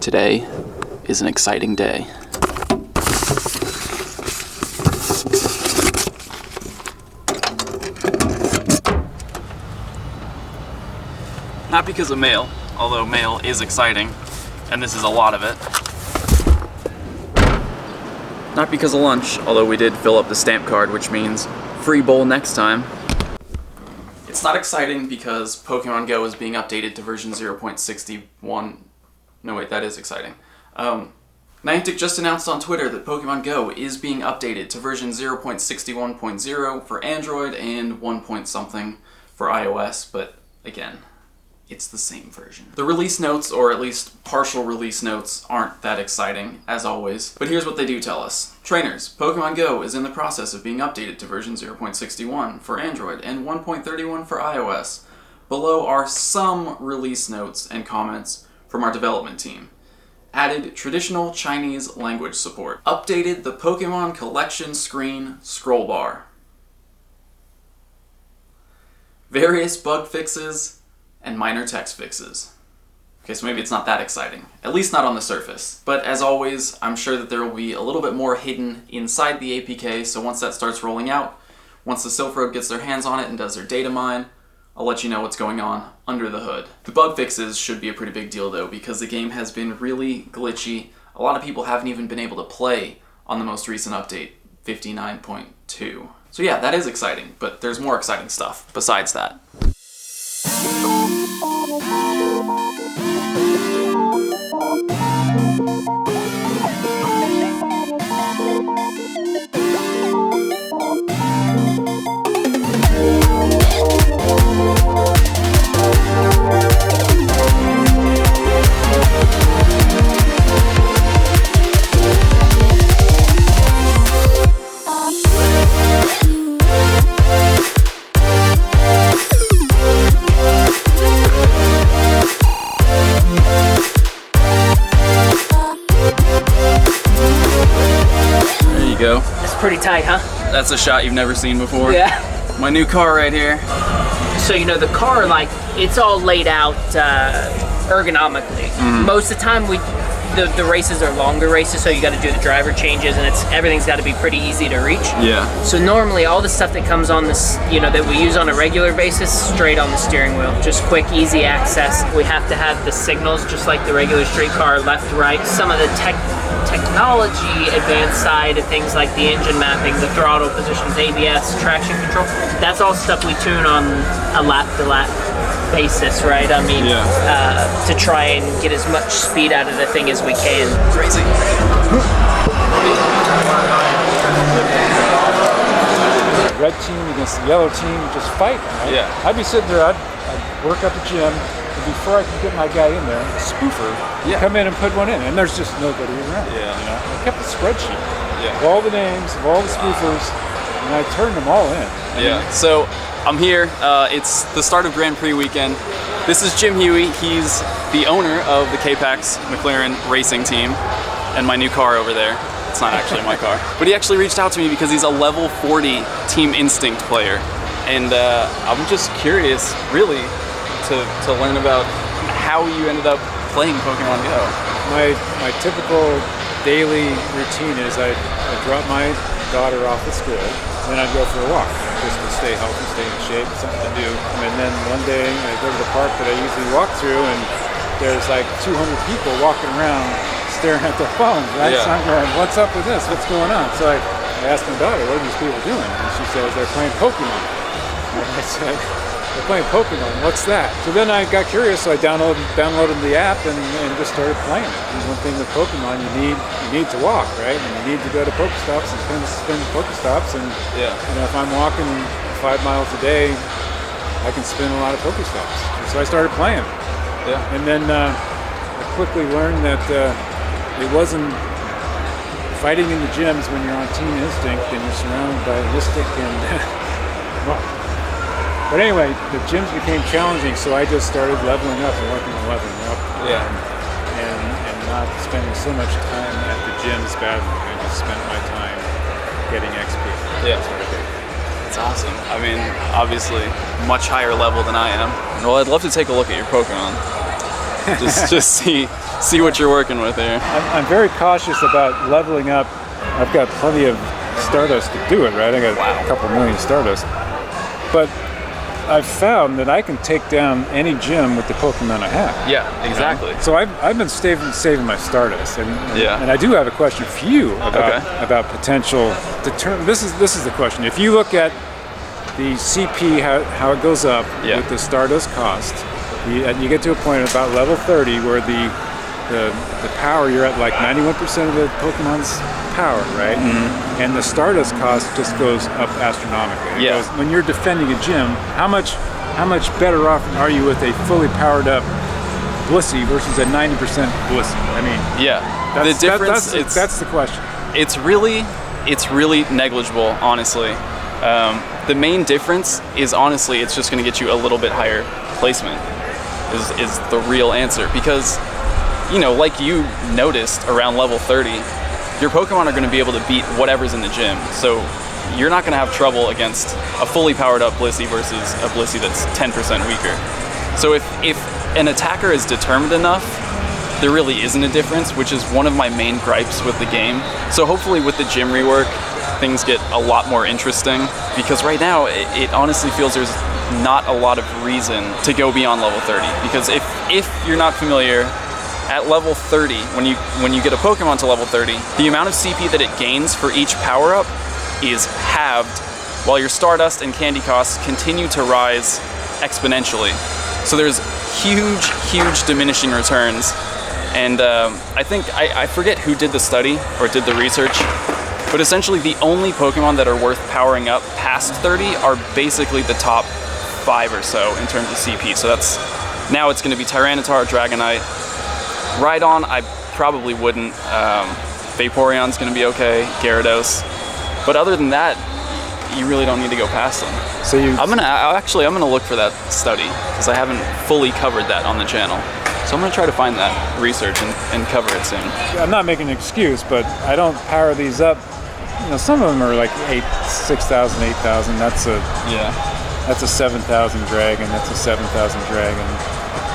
Today is an exciting day. Not because of mail, although mail is exciting, and this is a lot of it. Not because of lunch, although we did fill up the stamp card, which means free bowl next time. It's not exciting because Pokemon GO is being updated to version 0.61. No wait, that is exciting. Niantic just announced on Twitter that Pokemon GO is being updated to version 0.61.0 for Android and 1 point something for iOS, but again, it's the same version. The release notes, or at least partial release notes, aren't that exciting, as always. But here's what they do tell us. Trainers, Pokemon GO is in the process of being updated to version 0.61 for Android and 1.31 for iOS. Below are some release notes and comments from our development team. Added traditional Chinese language support. Updated the Pokemon collection screen scroll bar. Various bug fixes and minor text fixes. Okay, so maybe it's not that exciting, at least not on the surface. But as always, I'm sure that there will be a little bit more hidden inside the APK, so once that starts rolling out, once the Silph Road gets their hands on it and does their data mine, I'll let you know what's going on under the hood. The bug fixes should be a pretty big deal though, because the game has been really glitchy. A lot of people haven't even been able to play on the most recent update, 59.2. So yeah, that is exciting, but there's more exciting stuff besides that. Go. That's pretty tight, huh? That's a shot you've never seen before. Yeah. My new car right here. So you know the car, like, it's all laid out ergonomically. Most of the time the races are longer races, so you got to do the driver changes, and everything's got to be pretty easy to reach. Yeah. So normally all the stuff that comes on this, you know, that we use on a regular basis, straight on the steering wheel, just quick, easy access. We have to have the signals just like the regular street car, left, right. Some of the technology advanced side of things like the engine mapping, the throttle positions, ABS, traction control. That's all stuff we tune on a lap-to-lap basis, right? I mean, to try and get as much speed out of the thing as we can. Crazy. Red team against the yellow team, just fighting. Right? Yeah. I'd be sitting there, I'd work at the gym, and before I could get my guy in there, a spoofer would come in and put one in, and there's just nobody around. Yeah. You know? I kept a spreadsheet of all the names of all the spoofers, and I turned them all in. So I'm here. It's the start of Grand Prix weekend. This is Jim Huey. He's the owner of the k-pax McLaren racing team, and my new car over there. It's not actually my car. But he actually reached out to me because he's a level 40 Team Instinct player. And I'm just curious, really, to learn about how you ended up playing Pokemon GO. My typical daily routine is I drop my daughter off at school, and then I'd go for a walk, just to stay healthy, stay in shape, something to do. And then one day I go to the park that I usually walk through, and there's like 200 people walking around staring at their phones, right? Yeah. So I'm going, what's up with this? What's going on? So I asked my daughter, what are these people doing? And she says, they're playing Pokemon. And I said, they're playing Pokemon, what's that? So then I got curious, so I downloaded the app and just started playing it. And one thing with Pokemon, you need to walk, right? And you need to go to Pokestops and spin Pokestops. And you know, if I'm walking 5 miles a day, I can spin a lot of Pokestops. And so I started playing. Yeah. And then I quickly learned that it wasn't fighting in the gyms when you're on Team Instinct and you're surrounded by Mystic and well. But anyway, the gyms became challenging, so I just started leveling up and working on leveling up. And not spending so much time at the gyms badly. I just spent my time getting XP. Yeah. That's what I did. It's awesome. I mean, obviously, much higher level than I am. Well, I'd love to take a look at your Pokemon. just see what you're working with here. I'm very cautious about leveling up. I've got plenty of Stardust to do it, right? I got a couple million Stardust. But I've found that I can take down any gym with the Pokemon I have. Yeah, exactly. So I've been saving my Stardust, and I do have a question for you about potential determine. This is the question. If you look at the CP, how it goes up with the Stardust cost, you get to a point about level 30 where the power, you're at like 91% of the Pokemon's power, right? Mm-hmm. And the Stardust cost just goes up astronomically. It goes, when you're defending a gym, how much better off are you with a fully powered up Blissey versus a 90% Blissey? I mean, the difference. That's the question. It's really negligible, honestly. The main difference is honestly, it's just going to get you a little bit higher placement. Is the real answer, because like you noticed around level 30, your Pokemon are going to be able to beat whatever's in the gym. So you're not going to have trouble against a fully powered up Blissey versus a Blissey that's 10% weaker. So if an attacker is determined enough, there really isn't a difference, which is one of my main gripes with the game. So hopefully with the gym rework, things get a lot more interesting, because right now it honestly feels there's not a lot of reason to go beyond level 30. Because if you're not familiar, at level 30, when you get a Pokemon to level 30, the amount of CP that it gains for each power-up is halved, while your Stardust and Candy costs continue to rise exponentially. So there's huge diminishing returns. And I think, I forget who did the study or did the research, but essentially the only Pokemon that are worth powering up past 30 are basically the top 5 or so in terms of CP. So now it's going to be Tyranitar, Dragonite, Rhydon, I probably wouldn't. Vaporeon's going to be okay. Gyarados, but other than that, you really don't need to go past them. So I'm gonna look for that study, because I haven't fully covered that on the channel. So I'm gonna try to find that research and cover it soon. I'm not making an excuse, but I don't power these up. Some of them are like 6,000, 8,000. That's a 7,000 dragon. That's a 7,000 dragon.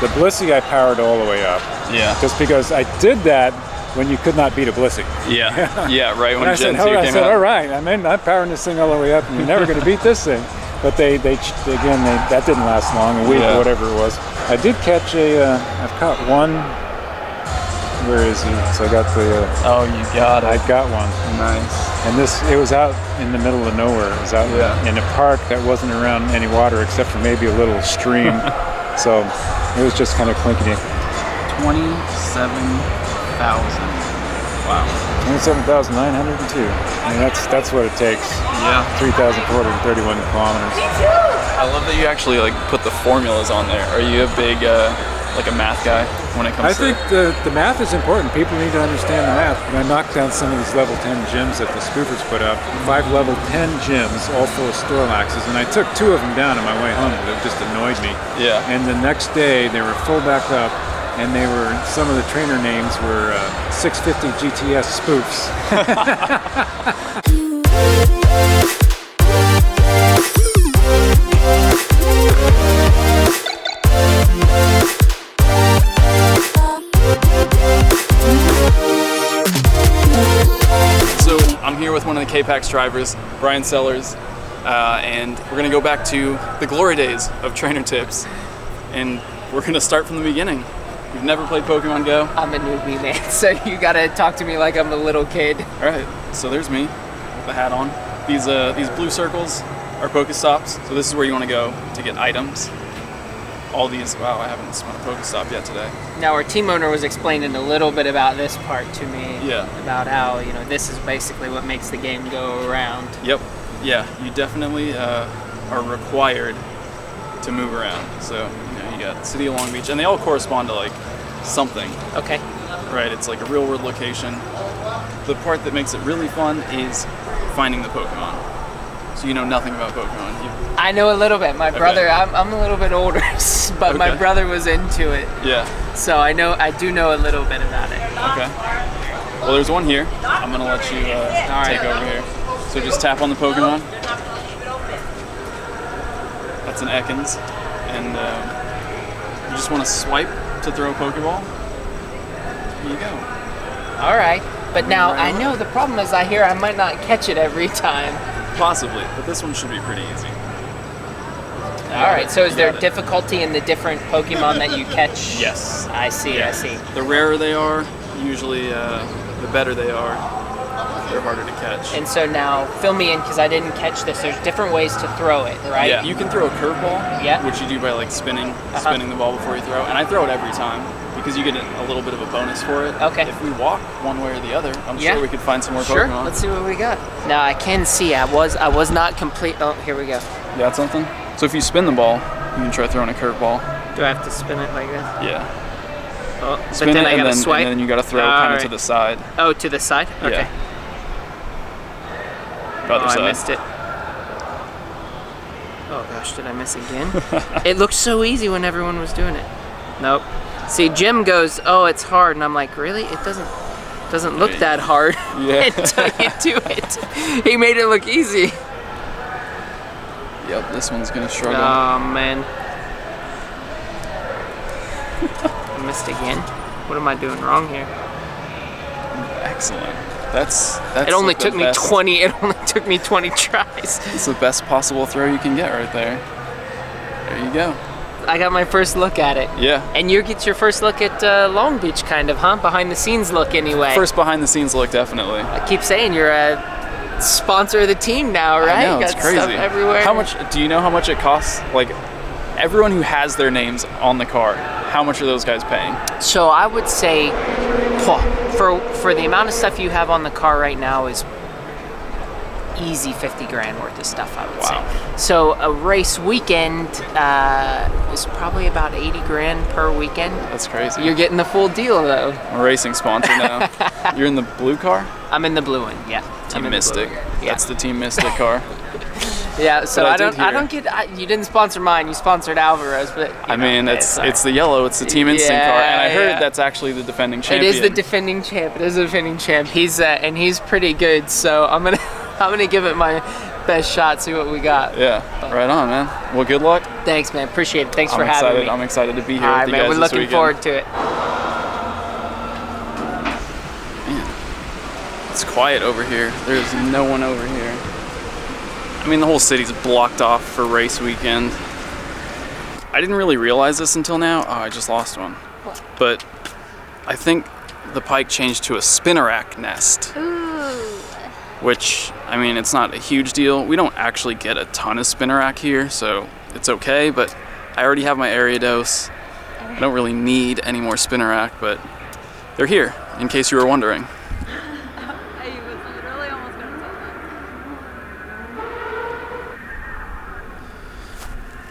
The Blissey I powered all the way up. Yeah. Just because I did that when you could not beat a Blissey. Yeah. Yeah, right when I Gen 2 said, came out. I said, all right, I'm powering this thing all the way up, and you're never going to beat this thing. But that didn't last long, a week or whatever it was. I did catch I've caught one. Where is he? So I got the. Oh, you got it. I got one. Nice. And it was out in the middle of nowhere. It was out in a park that wasn't around any water except for maybe a little stream. So it was just kind of clinking it. 27,000. Wow. 27,902. I mean, that's what it takes. Yeah. 3,431 kilometers. I love that you actually put the formulas on there. Are you a big a math guy when it comes to? I think the math is important. People need to understand the math. When I knocked down some of these level 10 gyms that the spoofers put up, 5 level 10 gyms, all full of Snorlaxes, and I took 2 of them down on my way home, but it just annoyed me. Yeah. And the next day, they were full back up, and some of the trainer names were 650 GTS spoofs. I'm here with one of the k-pax drivers, Brian Sellers, and we're going to go back to the glory days of trainer tips, and we're going to start from the beginning. You've never played Pokemon Go? I'm a newbie, man, so you got to talk to me like I'm a little kid. All right, so there's me with the hat on. These blue circles are Pokestops, so this is where you want to go to get items. All these, wow, I haven't spun a Pokestop yet today. Now, our team owner was explaining a little bit about this part to me. Yeah. About how, this is basically what makes the game go around. Yep. Yeah, you definitely are required to move around. So, you got City of Long Beach, and they all correspond to, something. Okay. Right, it's like a real-world location. The part that makes it really fun is finding the Pokemon. So you know nothing about Pokemon. I know a little bit. My brother, I'm a little bit older, but my brother was into it. Yeah. So I do know a little bit about it. Okay. Well, there's one here. I'm gonna let you take over here. So just tap on the Pokemon. That's an Ekans, and you just want to swipe to throw a Pokeball, here you go. All right. But now I know the problem is I hear I might not catch it every time. Possibly, but this one should be pretty easy. All right. So is there difficulty in the different Pokemon that you catch? Yes. I see. Yeah. I see. The rarer they are, usually the better they are. They're harder to catch. And so now fill me in because I didn't catch this. There's different ways to throw it, right? Yeah. You can throw a curveball, Yeah. which you do by like spinning the ball before you throw. And I throw it every time because you get a little bit of a bonus for it. Okay. If we walk one way or the other, I'm Yeah. sure we could find some more Sure. Pokemon. Let's see what we got. Now I can see I was not complete. Oh, here we go. You got something? So if you spin the ball, you can try throwing a curveball. Do I have to spin it like this? Yeah. Oh, Spin but then it I gotta swipe. and then you gotta throw All kind of right. to the side. Oh, to the side. Okay. Yeah. Other Oh, side. I missed it. Oh gosh, did I miss again? It looked so easy when everyone was doing it. Nope. See, Jim goes, "Oh, it's hard," and I'm like, "Really? It doesn't look that hard." Yeah. Until you do it. He made it look easy. Yep, this one's gonna struggle. Oh man. I missed again. What am I doing wrong here? Excellent. That's It only like took the me best, 20. It only took me 20 tries. It's the best possible throw you can get right there. There you go. I got my first look at it. Yeah. And you get your first look at Long Beach, kind of, huh? Behind the scenes look, anyway. First behind the scenes look, definitely. I keep saying you're a sponsor of the team now, right? I know, it's Got crazy. Stuff everywhere. How much? Do you know how much it costs? Like, everyone who has their names on the car, how much are those guys paying? So I would say, for the amount of stuff you have on the car right now is easy 50 grand worth of stuff, I would Wow. say. So a race weekend is probably about 80 grand per weekend. That's crazy. You're getting the full deal though. I'm a racing sponsor now. You're in the blue car? I'm in the blue one, yeah. Team I'm in the Mystic. blue one. Yeah. That's the Team Mystic car. Yeah, so But I I don't did I hear- don't get you didn't sponsor mine, you sponsored Alvarez, but you I know, mean, hey, it's sorry. the yellow. It's the Team Instinct car, and I heard yeah. that's actually the defending It champion. is the defending champ. It is the defending champ. He's and he's pretty good. So I'm gonna give it my best shot. See what we got. Yeah, right on, man. Well, good luck. Thanks, man. Appreciate it. Thanks for I'm having excited. me. I'm excited to be here All with right, you man. guys We're this looking weekend. forward to it. It's quiet over here. There's no one over here. I mean, the whole city's blocked off for race weekend. I didn't really realize this until now. Oh, I just lost one. What? But I think the pike changed to a spinnerack nest. Ooh. Which, I mean, it's not a huge deal. We don't actually get a ton of spinnerack here, so it's okay, but I already have my Ariados. I don't really need any more spinnerack, but they're here, in case you were wondering. I was literally almost gonna say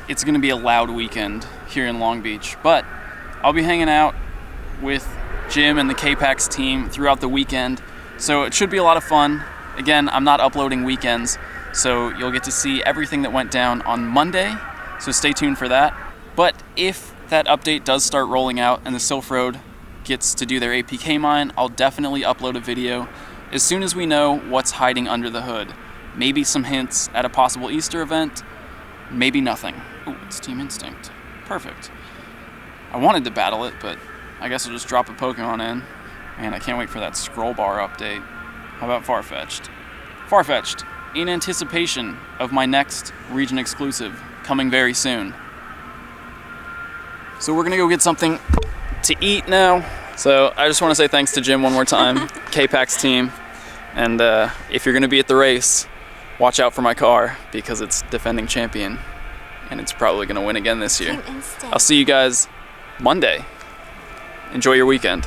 that. It's gonna be a loud weekend here in Long Beach, but I'll be hanging out with Jim and the k-pax team throughout the weekend, so it should be a lot of fun. Again, I'm not uploading weekends, so you'll get to see everything that went down on Monday, so stay tuned for that. But if that update does start rolling out and the Sylph Road gets to do their APK mine, I'll definitely upload a video as soon as we know what's hiding under the hood. Maybe some hints at a possible Easter event, maybe nothing. Ooh, it's Team Instinct. Perfect. I wanted to battle it, but I guess I'll just drop a Pokemon in. And I can't wait for that scroll bar update. How about Farfetch'd? Farfetch'd, in anticipation of my next region exclusive coming very soon. So we're gonna go get something to eat now. So I just want to say thanks to Jim one more time, k-pax team. And if you're gonna be at the race, watch out for my car because it's defending champion. And it's probably gonna win again this year. Team Instinct. I'll see you guys Monday. Enjoy your weekend.